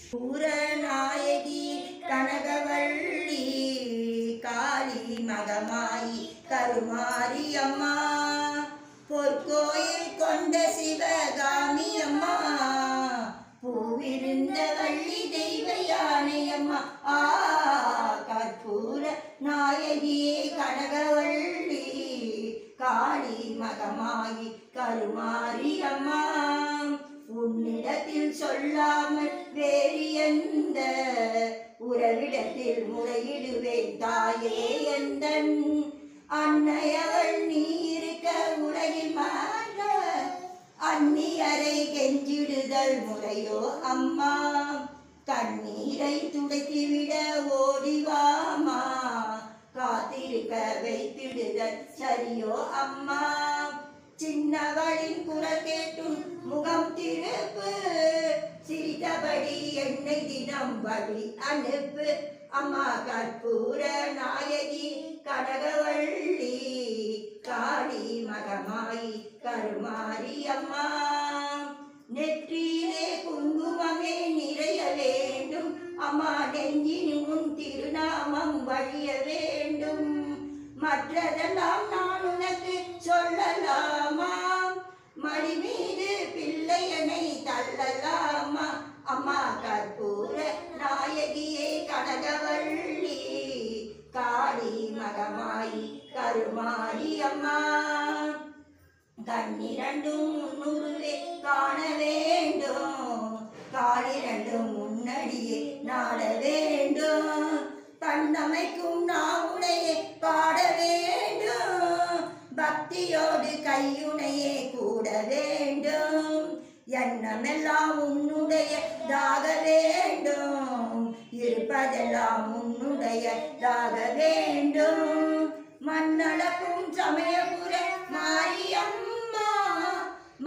பூரநாயகி கனகவள்ளி காளி மகமாயி கருமாரி அம்மா பொற்கோயில் கொண்ட சிவகாமி அம்மா பூவிருந்த வள்ளி தெய்வ யானை அம்மா கற்பூர நாயகியே கனகவள்ளி காளி மகமாயி கருமாரி அம்மா உன்னிடத்தில் சொல்லாமல் வேறு எந்த உறவிடத்தில் முறையிடுவேன் தாயே எந்தன் அன்னையவள் நீ இருக்க உலகில் மாற அந்நியரை கெஞ்சிடுதல் முறையோ அம்மா கண்ணீரை துடைத்துவிட ஓடிவாமா காத்திருக்க வைத்திடுதல் சரியோ அம்மா சின்னவளின் குரல் கேட்டும் முகம் திருப்பு சிரித்தபடி என்னை தினம் வழி அனுப்பு அம்மா கற்பூர நாயகி கனகவள்ளி காளி மகமாயி கருமாரி அம்மா நெற்றியிலே குங்குமமே நிறைய வேண்டும் அம்மா நெஞ்சின் உன் திருநாமம் வழிய வேண்டும் மற்றதெல்லாம் நான் உனக்கு சொல்லலாமா மடி மீது பிள்ளையனை தள்ளலாமா அம்மா கற்பூர நாயகியே கனகவள்ளி காளி மகமாயி கருமாரி அம்மா கண்ணிரண்டும் முன்னுருவே காண வேண்டும் காலிரண்டும் முன்னடியே நாட வேண்டும் தன்னமைக்கும் நாவுனையே பாட வேண்டும் பக்தியோடு கையுனையே கூட வேண்டும் எண்ணமெல்லாம் உன்னுடையதாக வேண்டும் இருப்பதெல்லாம் உன்னுடையதாக வேண்டும் மண்ணளக்கும் சமயபுர மாரியம்மா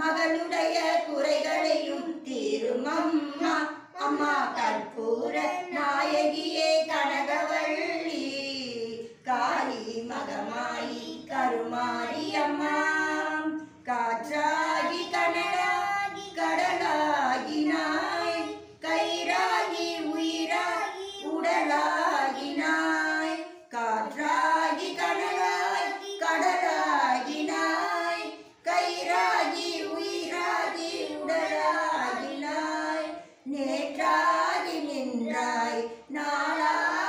மகளுடைய குறைகளையும் தீரும் அம்மா அம்மா கற்பூர நாயகியே கனகவள்ளி காளி மகமாயி கருமாரி அம்மா காற்றாகி கனலாகி கடலாகினாய் கயிறாகி உயிராகி உடலாகினாய் காற்றாகி கனலாகி கடலாகினாய் கயிறாகி உயிராகி உடலாகினாய் நேற்றாகி நின்றாய்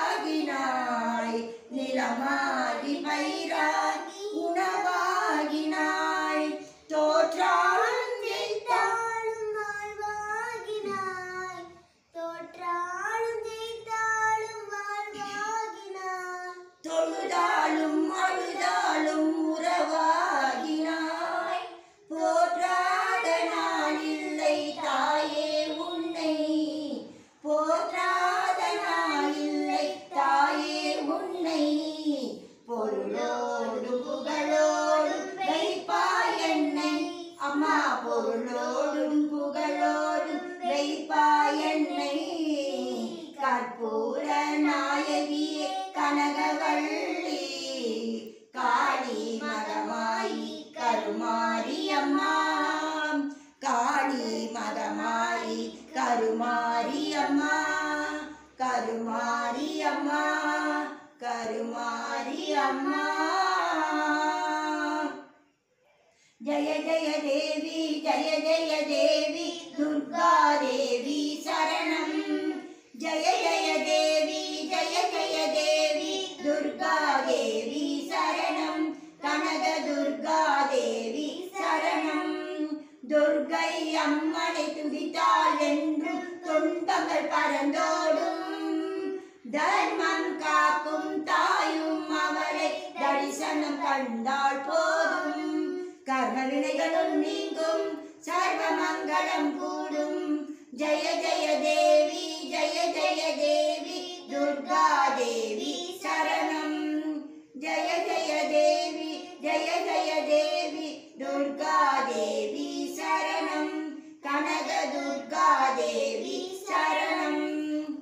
நாளாகினாய் நிலமாகி பயிராகி உணவாகினாய் தோற்றாலும் ஜெயித்தாலும் வாழ்வாகினாய் தோற்றாலும் ஜெயித்தாலும் வாழ்வாகினாய் தொழுதாலும் அழுதாலும் உறவாகினாய் போற்றாத நாளில்லை தாயே உன்னை போற்றாத நாளில்லை தாயே உன்னை பொருளோடும் புகழோடும் வைப்பாய் என்னை அம்மா பொருளோடும் புகழோடும் வைப்பாய் என்னை கற்பூர நாயகியே கனகவள்ளி காளி மகமாயி கருமாரி அம்மா காளி மகமாயி கருமாரி அம்மா கருமாரி அம்மா கருமாரி அம்மா ஜய ஜய தேவி துர்கா தேவி சரணம் ஜய ஜய தேவி துர்கா தேவி சரணம் கனக துர்கா தேவி சரணம் துர்கை அம்மனை துதித்தால் என்றும் துன்பங்கள் பறந்தோடும் தர்மம் காக்கும் தாயும் அவரை தரிசனம் கண்டால் போதும் கர்ம வினைகளும் நீங்கும் சர்வ மங்களம் கூடும் ஜய ஜய தேவி துர்கா தேவி சரணம் ஜய ஜய தேவி துர்கா தேவி சரணம் கனக துர்கா தேவி சரணம்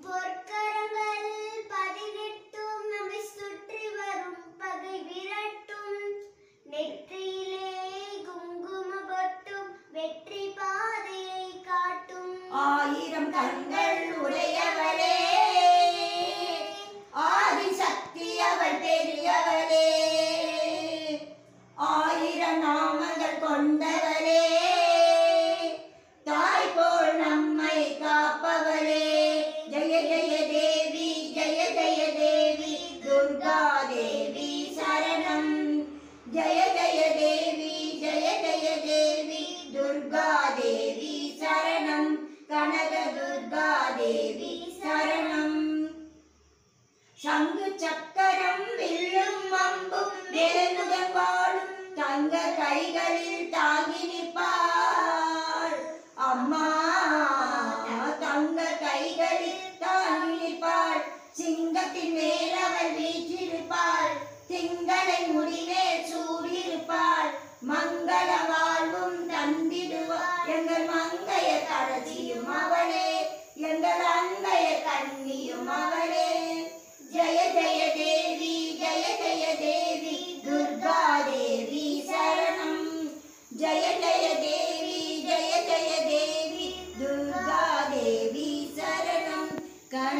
பொற்கரங்கள் பதினெட்டும் நம்மை சுற்றி வரும் பகை விரட்டும் நெற்றியிலே குங்கும பொட்டும் வெற்றி பாதையை காட்டும் ஆயிரம் கண்கள் உடையவளே ஆதிசக்தி அவள் பெரியவளே ஆயிரம் நாமங்கள் கொண்டவளே தாய் போல் நம்மை காப்பவளே ஜெய ஜெய தேவி ஜெய ஜெய தேவி துர்கா தேவி சரணம் ஜெய ஜெய தேவி ஜெய ஜெய தேவி துர்கா தேவி சரணம் கனக துர்கா தேவி சரணம் சங்கு சக்கரம் வில்லும் அம்பும் வேலுடன் வாழும் தங்க கைகளில் தாங்கி நிற்பாள் அம்மா தங்க கைகளில் தாங்கி நிற்பாள் சிங்கத்தின் மேல் அவள் வீற்றிருப்பாள் திங்களை முடிவே சூடியிருப்பாள் மங்கள வாழ்வும் தந்திடுவாள் எங்கள் மங்கைய கரசியும் அவளே எங்கள் அங்கைய கண்ணியும் அவளே ஜெய ஜெய தேவி ஜெய ஜெய தேவி துர்கா தேவி சரணம் ஜெய ஜெய தேவி ஜெய ஜெய தேவி துர்கா தேவி சரணம் கண